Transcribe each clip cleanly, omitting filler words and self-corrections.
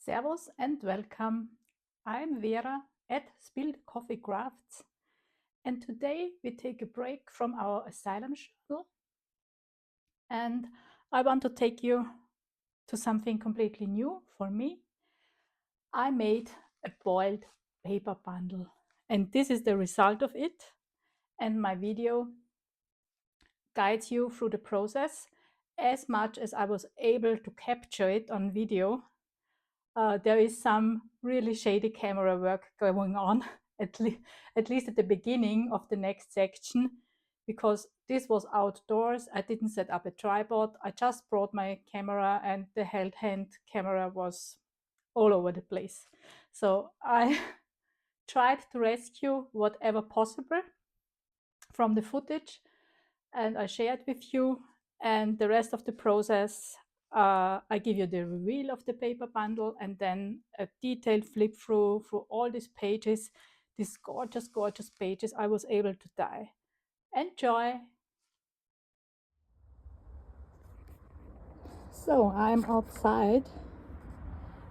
Servus and welcome. I'm Vera at Spilled Coffee Crafts, and today we take a break from our Asylum Journal, and I want to take you to something completely new for me. I made a boiled paper bundle, and this is the result of it, and my video guides you through the process as much as I was able to capture it on video. There is some really shady camera work going on, at least at the beginning of the next section, because this was outdoors. I didn't set up a tripod. I just brought my camera and the hand camera was all over the place. So I tried to rescue whatever possible from the footage, and I shared with you, and the rest of the process I give you the reveal of the paper bundle and then a detailed flip through all these pages, these gorgeous pages I was able to dye. Enjoy! So I'm outside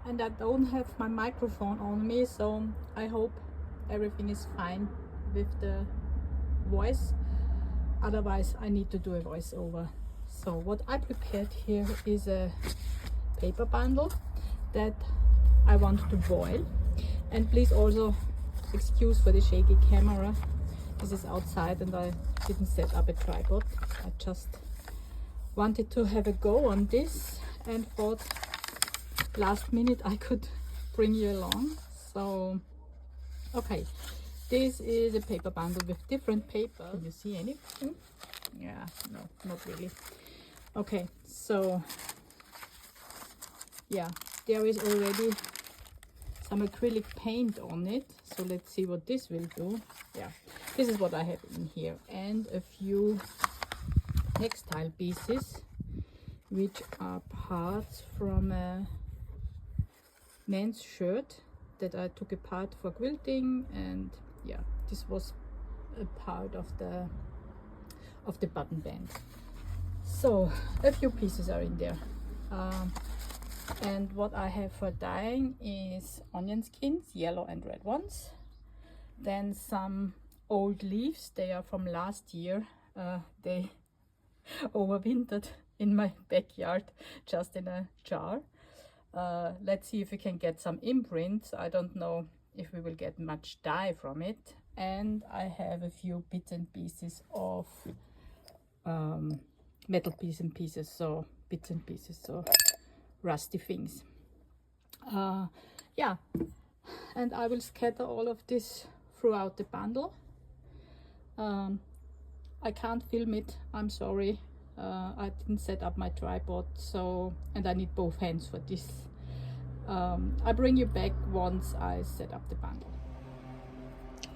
and I don't have my microphone on me, so I hope everything is fine with the voice. Otherwise I need to do a voiceover. So what I prepared here is a paper bundle that I want to boil, and please also excuse for the shaky camera. This is outside and I didn't set up a tripod. I just wanted to have a go on this and thought last minute I could bring you along. So okay, this is a paper bundle with different paper. Can you see anything? Yeah, no, not really. Okay, so yeah, there is already some acrylic paint on it, so let's see what this will do. Yeah, this is what I have in here, and a few textile pieces which are parts from a men's shirt that I took apart for quilting, and yeah, this was a part of the button band. So a few pieces are in there, and what I have for dyeing is onion skins, yellow and red ones, then some old leaves. They are from last year. They overwintered in my backyard just in a jar. Let's see if we can get some imprints. I don't know if we will get much dye from it. And I have a few bits and pieces of metal bits and pieces, so rusty things. Yeah, and I will scatter all of this throughout the bundle. I can't film it, I'm sorry. I didn't set up my tripod, so, and I need both hands for this. I'll bring you back once I set up the bundle.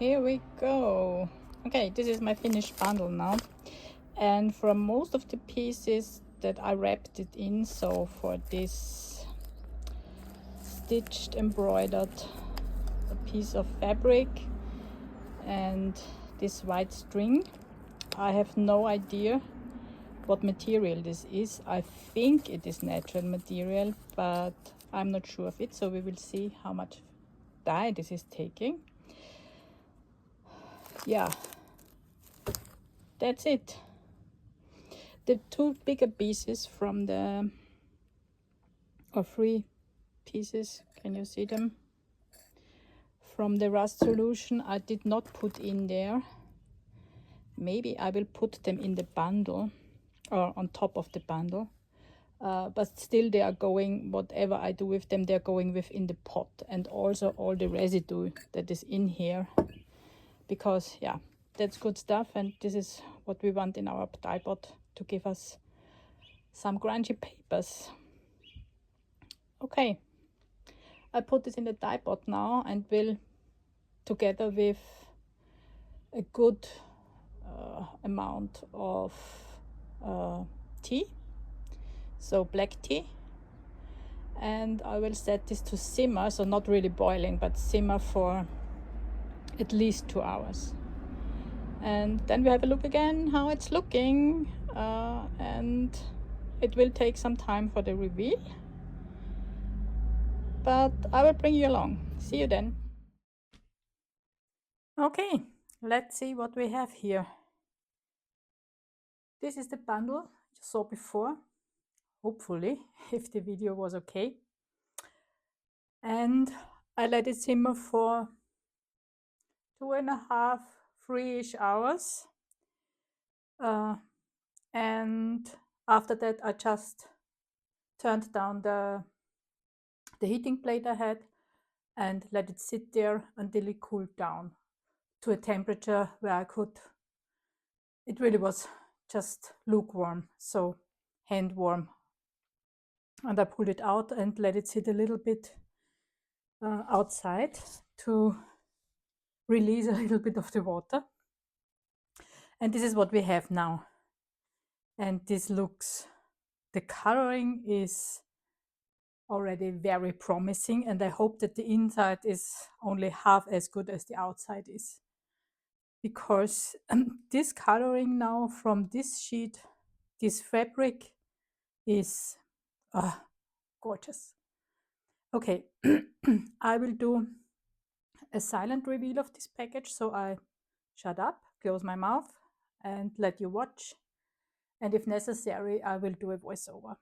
Here we go. Okay, this is my finished bundle now, and from most of the pieces that I wrapped it in, so for this stitched embroidered a piece of fabric and this white string, I have no idea what material this is. I think it is natural material, but I'm not sure of it, so we will see how much dye this is taking. Yeah, that's it. The two bigger pieces from the, or three pieces, can you see them, from the rust solution, I did not put in there. Maybe I will put them in the bundle or on top of the bundle, but still they are going, whatever I do with them, they're going within the pot, and also all the residue that is in here, because yeah, that's good stuff, and this is what we want in our tripod to give us some grungy papers. Okay, I put this in the tripod now and will, together with a good amount of tea, so black tea, and I will set this to simmer, so not really boiling, but simmer for at least 2 hours. And then we have a look again how it's looking, and it will take some time for the reveal. but I will bring you along. See you then. Okay, let's see what we have here. This is the bundle you saw before, hopefully, if the video was okay. And I let it simmer for 2.5, 3-ish hours. And after that, I just turned down the heating plate I had and let it sit there until it cooled down to a temperature where I could, it really was just lukewarm, so hand warm. And I pulled it out and let it sit a little bit outside to release a little bit of the water. And this is what we have now. And this looks, the coloring is already very promising, and I hope that the inside is only half as good as the outside is. Because this coloring now from this sheet, this fabric is gorgeous. Okay, I will do a silent reveal of this package, so I shut up, close my mouth, and let you watch. And if necessary, I will do a voiceover.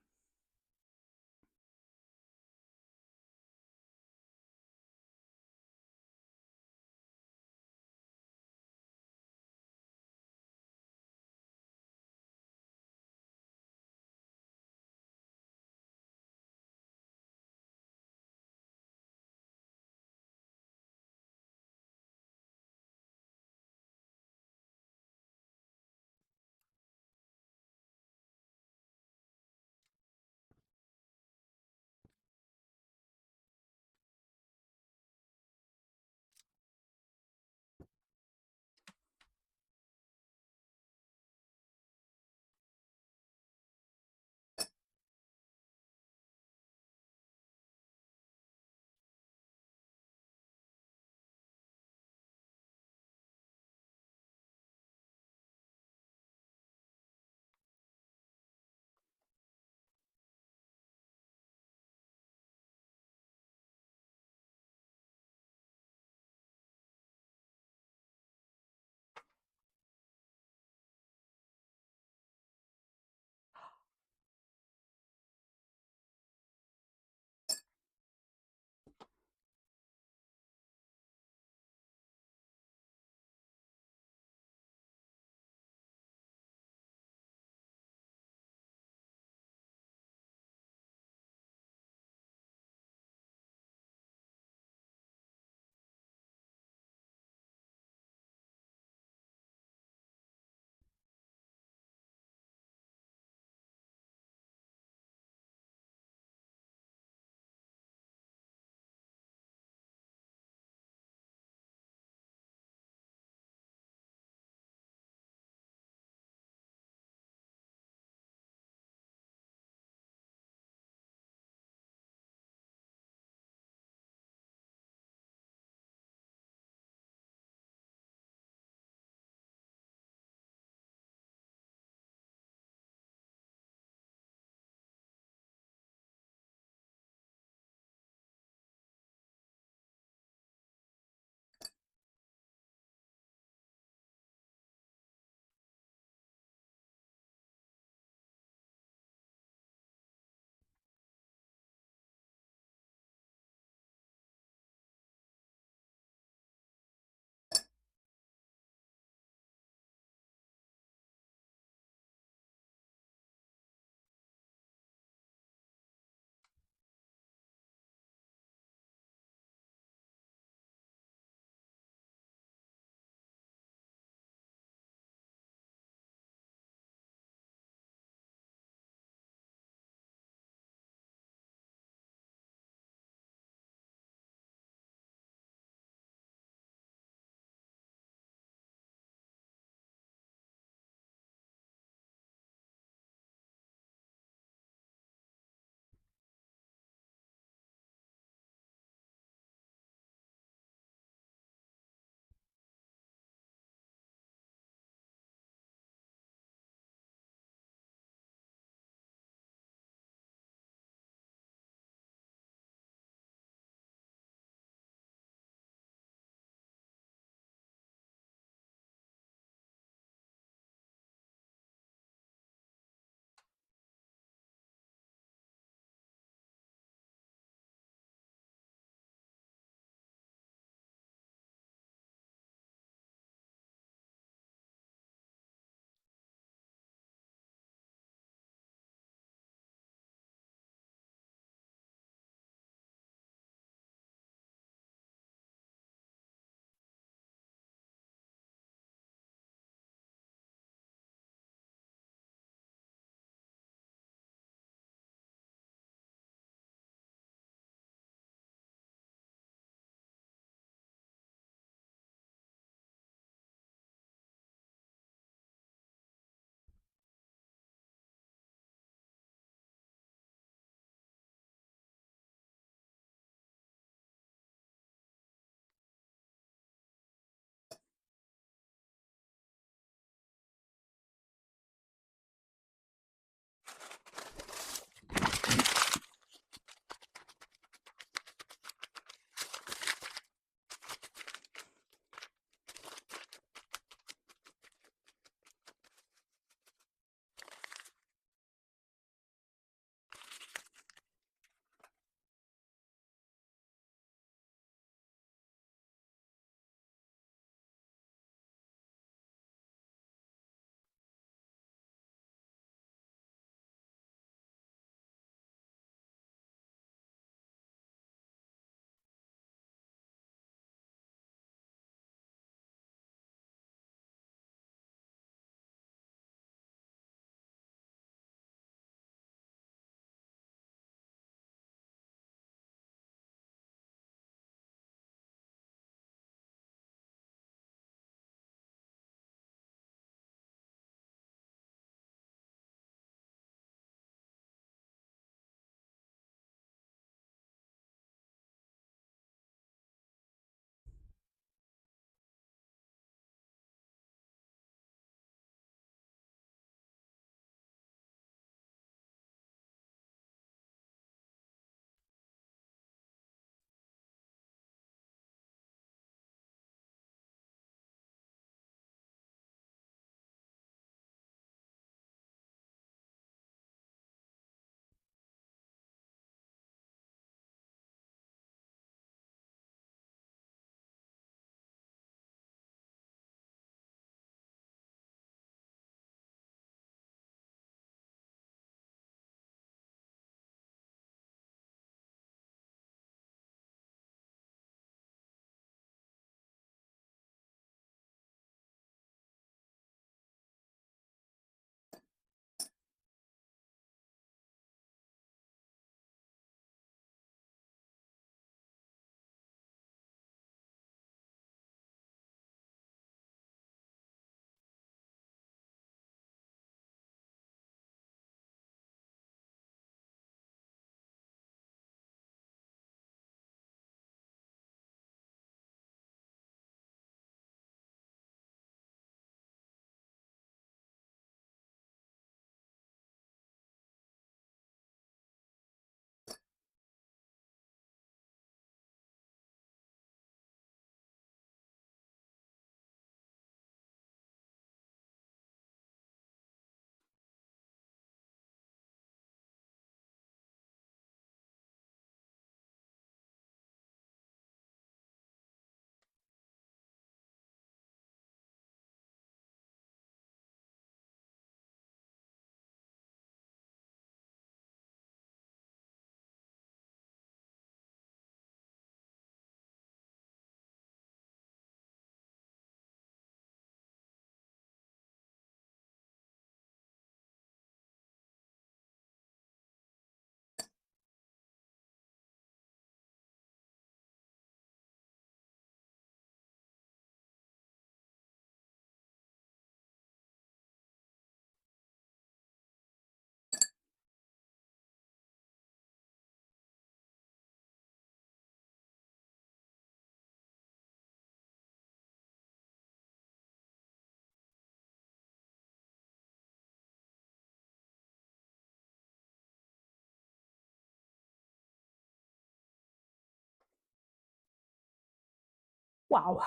Wow,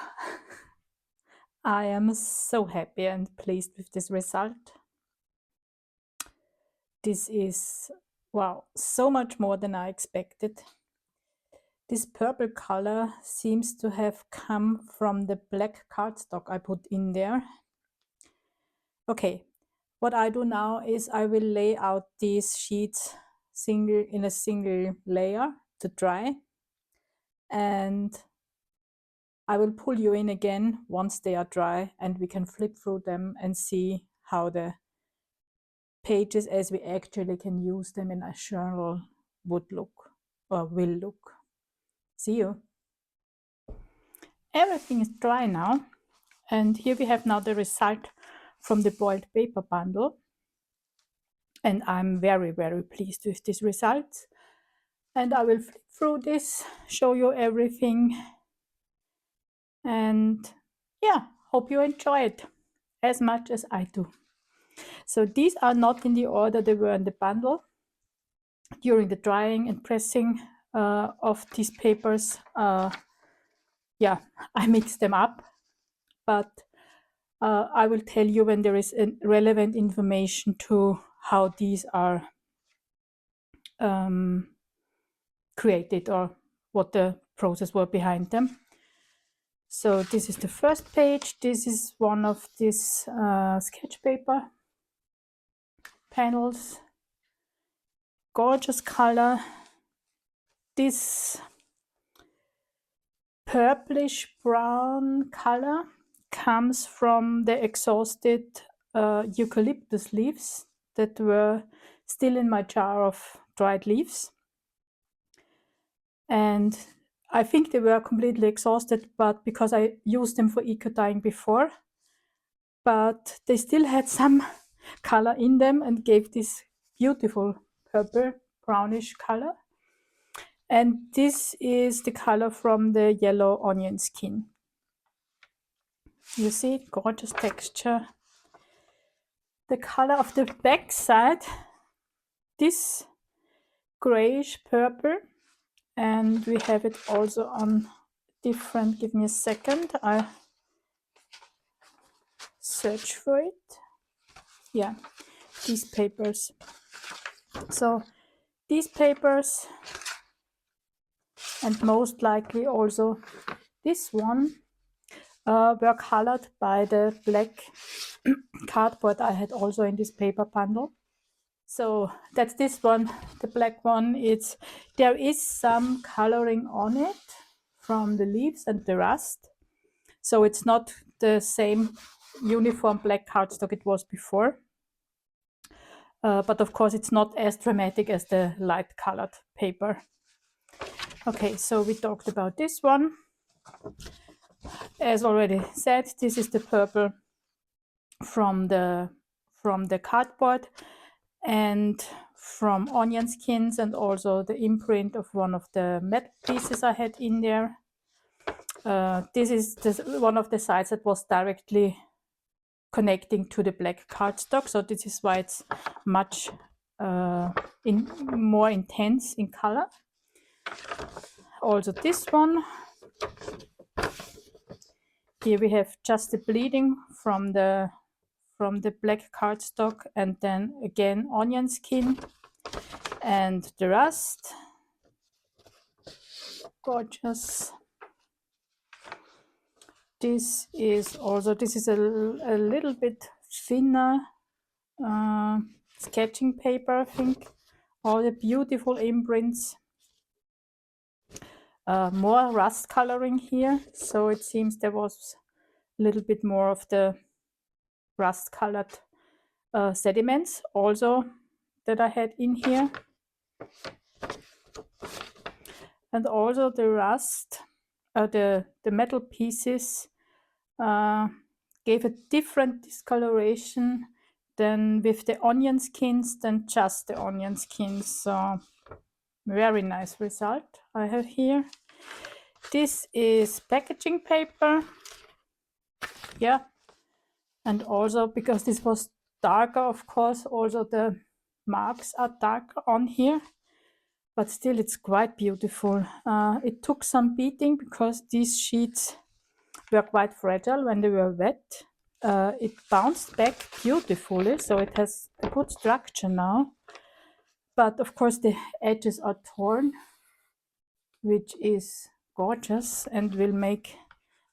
I am so happy and pleased with this result. This is, wow, so much more than I expected. This purple color seems to have come from the black cardstock I put in there. Okay, what I do now is I will lay out these sheets in a single layer to dry, and I will pull you in again once they are dry and we can flip through them and see how the pages as we actually can use them in a journal would look or will look. See you. Everything is dry now, and here we have now the result from the boiled paper bundle, and I'm very pleased with this result. And I will flip through this, show you everything, and yeah, hope you enjoy it as much as I do. So these are not in the order they were in the bundle. During the drying and pressing of these papers, yeah, I mixed them up, but I will tell you when there is relevant information to how these are created or what the process were behind them. So this is the first page. This is one of these sketch paper panels. Gorgeous color. This purplish brown color comes from the exhausted eucalyptus leaves that were still in my jar of dried leaves. And I think they were completely exhausted, but because I used them for eco dyeing before, but they still had some color in them and gave this beautiful purple brownish color. And this is the color from the yellow onion skin. You see, gorgeous texture. The color of the back side, this grayish purple, and we have it also on different, give me a second, I search for it. Yeah, these papers. So these papers, and most likely also this one, were colored by the black cardboard I had also in this paper bundle. So that's this one, the black one. There is some coloring on it from the leaves and the rust. So it's not the same uniform black cardstock it was before. But of course it's not as dramatic as the light colored paper. Okay, so we talked about this one. As already said, this is the purple from the cardboard and from onion skins, and also the imprint of one of the metal pieces I had in there. This is one of the sides that was directly connecting to the black cardstock, so this is why it's much more intense in color. Also this one. Here we have just the bleeding from the black cardstock, and then again onion skin and the rust. Gorgeous. This is a little bit thinner sketching paper, I think. All the beautiful imprints. More rust coloring here, so it seems there was a little bit more of the rust colored sediments also that I had in here. And also the rust, the metal pieces gave a different discoloration than with the onion skins than just the onion skins. So very nice result I have here. This is packaging paper. Yeah, and also because this was darker, of course, also the marks are darker on here, but still it's quite beautiful. It took some beating because these sheets were quite fragile when they were wet. It bounced back beautifully, so it has a good structure now. But of course the edges are torn, which is gorgeous and will make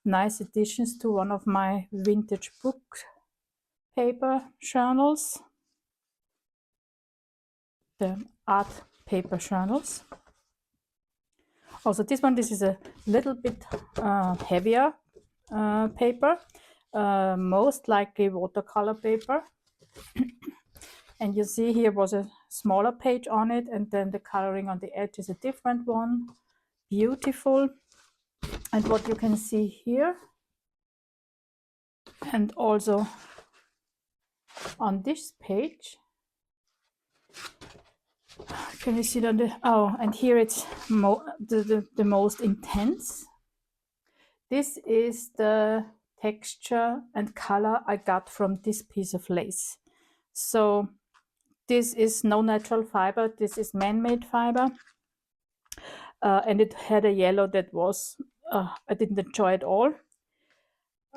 nice additions to one of my vintage book paper journals, the art paper journals. Also this is a little bit heavier paper, most likely watercolor paper. And you see here was a smaller page on it, and then the coloring on the edge is a different one. Beautiful. And what you can see here, and also on this page, can you see that? And here it's the most intense. This is the texture and color I got from this piece of lace. So this is no natural fiber, this is man-made fiber. And it had a yellow that was, I didn't enjoy at all.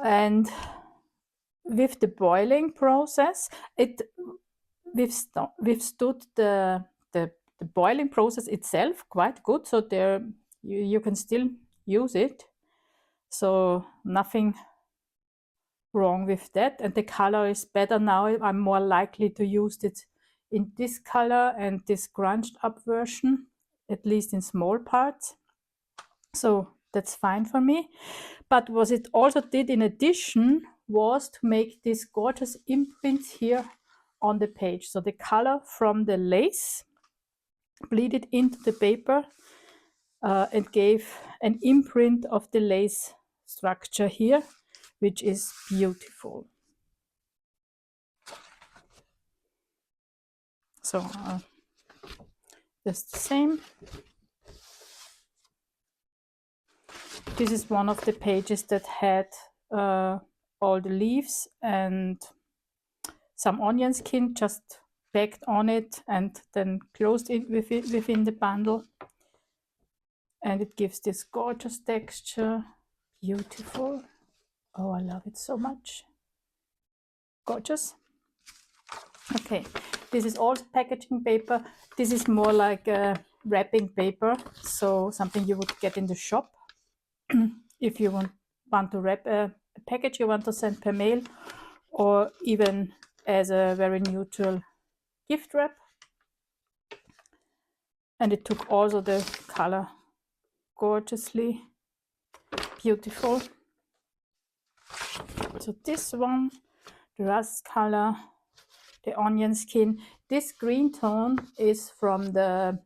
And with the boiling process, it withstood the boiling process itself quite good. So there you can still use it. So nothing wrong with that. And the color is better now. I'm more likely to use it in this color and this scrunched up version, at least in small parts. So that's fine for me. But what it also did in addition was to make these gorgeous imprints here on the page. So the color from the lace bleeded into the paper and gave an imprint of the lace structure here, which is beautiful. So just the same. This is one of the pages that had all the leaves and some onion skin just packed on it and then closed it within the bundle. And it gives this gorgeous texture. Beautiful. Oh, I love it so much. Gorgeous. Okay, this is also packaging paper. This is more like a wrapping paper, so something you would get in the shop if you want to wrap a package you want to send per mail, or even as a very neutral gift wrap. And it took also the color gorgeously. Beautiful. So this one, the rust color, the onion skin. This green tone is from the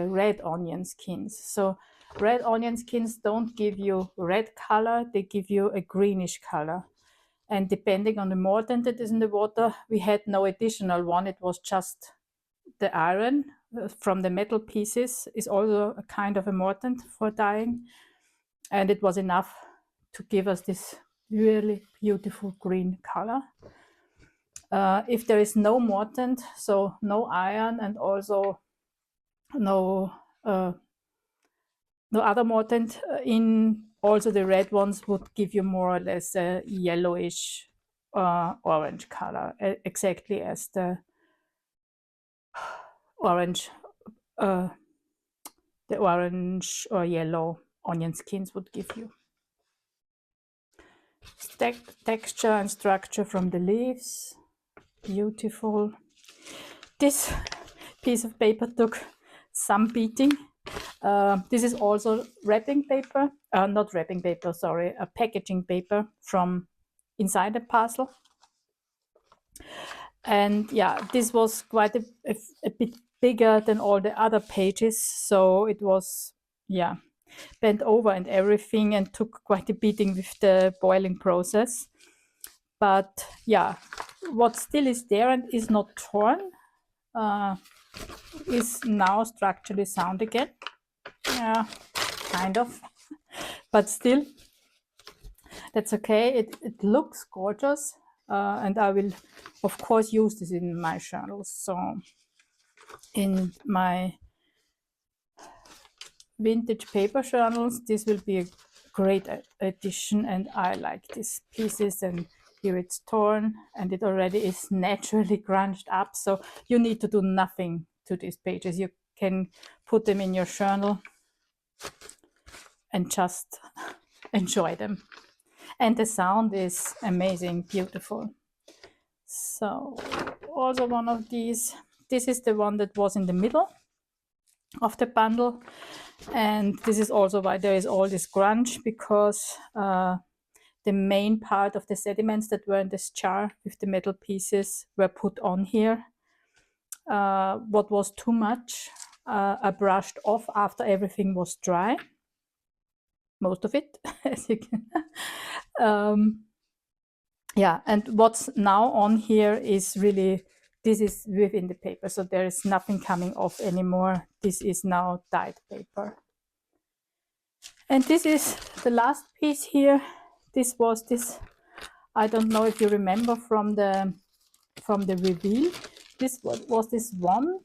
red onion skins. So red onion skins don't give you red color, they give you a greenish color. And depending on the mordant that is in the water, we had no additional one. It was just the iron from the metal pieces is also a kind of a mordant for dyeing. And it was enough to give us this really beautiful green color. If there is no mordant, so no iron and also no other mordant in, also the red ones would give you more or less a yellowish orange color, exactly as the orange or yellow onion skins would give you. Texture and structure from the leaves, beautiful. This piece of paper took some beating. This is also wrapping paper, not wrapping paper, sorry, a packaging paper from inside the parcel. And yeah, this was quite a bit bigger than all the other pages, so it was, yeah, bent over and everything and took quite a beating with the boiling process. But yeah, what still is there and is not torn is now structurally sound again. Yeah, kind of, but still, that's okay. It looks gorgeous, and I will, of course, use this in my journals. So in my vintage paper journals, this will be great addition, and I like these pieces. And here it's torn and it already is naturally crunched up, so you need to do nothing to these pages. You can put them in your journal and just enjoy them. And the sound is amazing, beautiful. So also one of these, this is the one that was in the middle of the bundle, and this is also why there is all this grunge, because the main part of the sediments that were in this jar with the metal pieces were put on here. What was too much, I brushed off after everything was dry, most of it, as you can. Yeah, and what's now on here is really, this is within the paper, so there is nothing coming off anymore. This is now dyed paper. And this is the last piece here. This was this, I don't know if you remember from the reveal. This was this one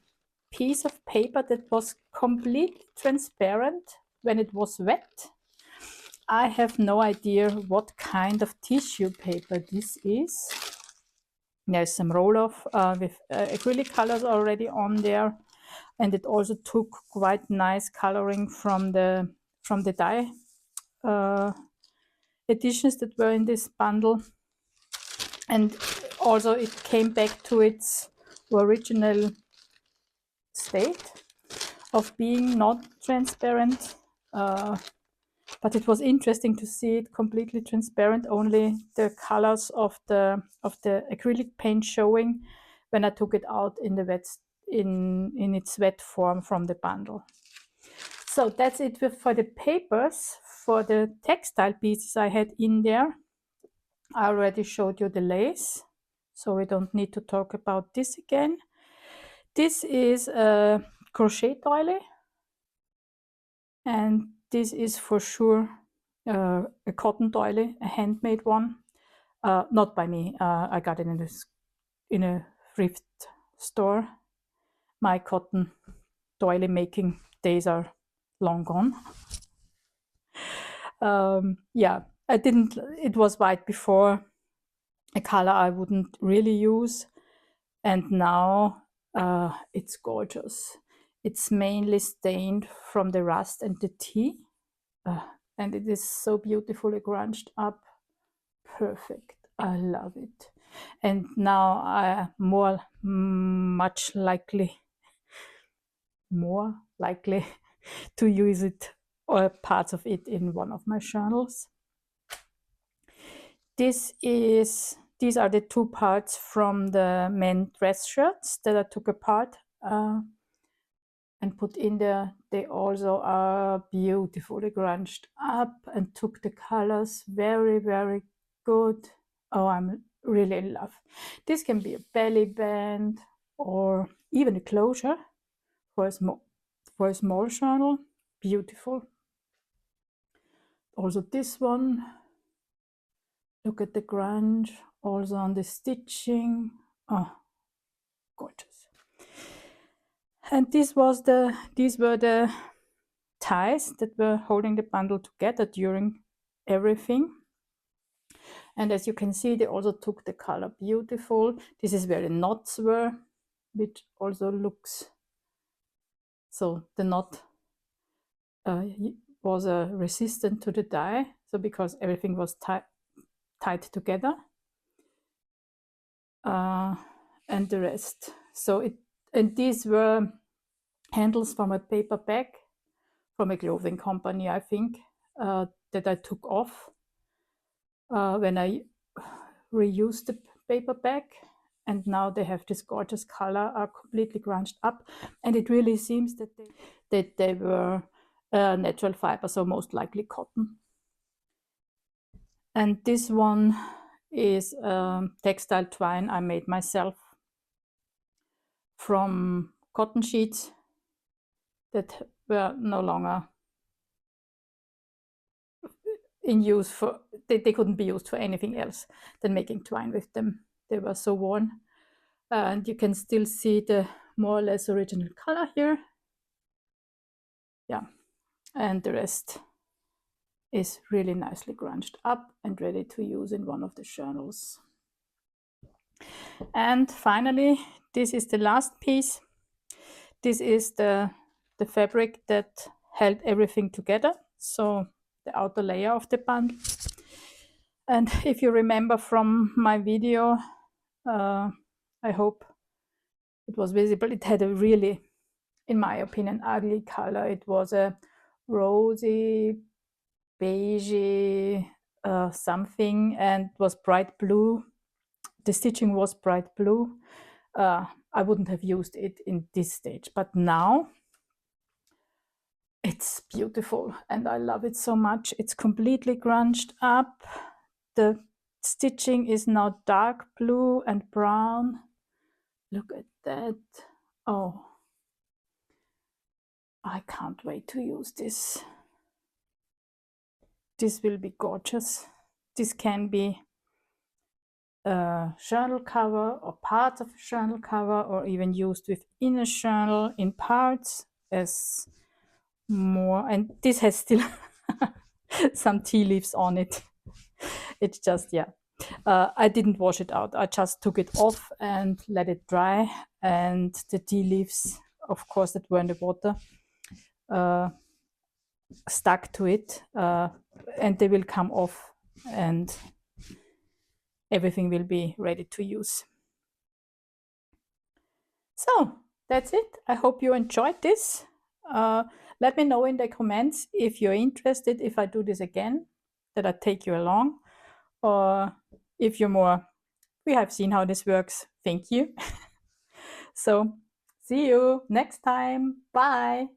piece of paper that was completely transparent when it was wet. I have no idea what kind of tissue paper this is. There's some roll-off with acrylic colors already on there, and it also took quite nice coloring from the dye editions that were in this bundle. And also it came back to its original state of being not transparent, but it was interesting to see it completely transparent, only the colors of the acrylic paint showing when I took it out in the wet, in its wet form from the bundle. So that's it for the papers. For the textile pieces I had in there, I already showed you the lace, so we don't need to talk about this again. This is a crochet doily, and this is for sure a cotton doily, a handmade one, not by me. I got it in a thrift store. My cotton doily making days are long gone. Yeah, I didn't. It was white before, a color I wouldn't really use, and now it's gorgeous. It's mainly stained from the rust and the tea, and it is so beautifully grunged up. Perfect. I love it. And now I much likely more likely to use it or parts of it in one of my journals. These are the two parts from the men dress shirts that I took apart and put in there. They also are beautifully grunged up and took the colors very, very good. Oh, I'm really in love. This can be a belly band or even a closure for a small journal. Beautiful. Also this one, look at the grunge, also on the stitching. Oh, gorgeous. And these were the ties that were holding the bundle together during everything. And as you can see, they also took the color beautiful. This is where the knots were, which also looks, so the knot was resistant to the dye, so because everything was tied together, and the rest. So and these were handles from a paper bag from a clothing company, I think, that I took off when I reused the paper bag, and now they have this gorgeous color, are completely grunged up, and it really seems that they were natural fiber, so most likely cotton. And this one is textile twine I made myself from cotton sheets that were no longer in use for, they couldn't be used for anything else than making twine with them. They were so worn. And you can still see the more or less original color here. Yeah, and the rest is really nicely crunched up and ready to use in one of the journals. And finally, this is the last piece. This is the fabric that held everything together, so the outer layer of the bundle. And if you remember from my video, I hope it was visible, it had a really, in my opinion, ugly color. It was a rosy, beigey something, and it was bright blue. The stitching was bright blue. I wouldn't have used it in this stage, but now it's beautiful and I love it so much. It's completely crunched up. The stitching is now dark blue and brown. Look at that. Oh, I can't wait to use this. This will be gorgeous. This can be a journal cover or part of a journal cover, or even used within a journal in parts as more. And this has still some tea leaves on it. It's just, yeah. I didn't wash it out. I just took it off and let it dry. And the tea leaves, of course, that were in the water, stuck to it. And they will come off and everything will be ready to use. So that's it. I hope you enjoyed this. Let me know in the comments if you're interested, if I do this again, that I take you along, or if you're more, we have seen how this works. Thank you. So see you next time. Bye.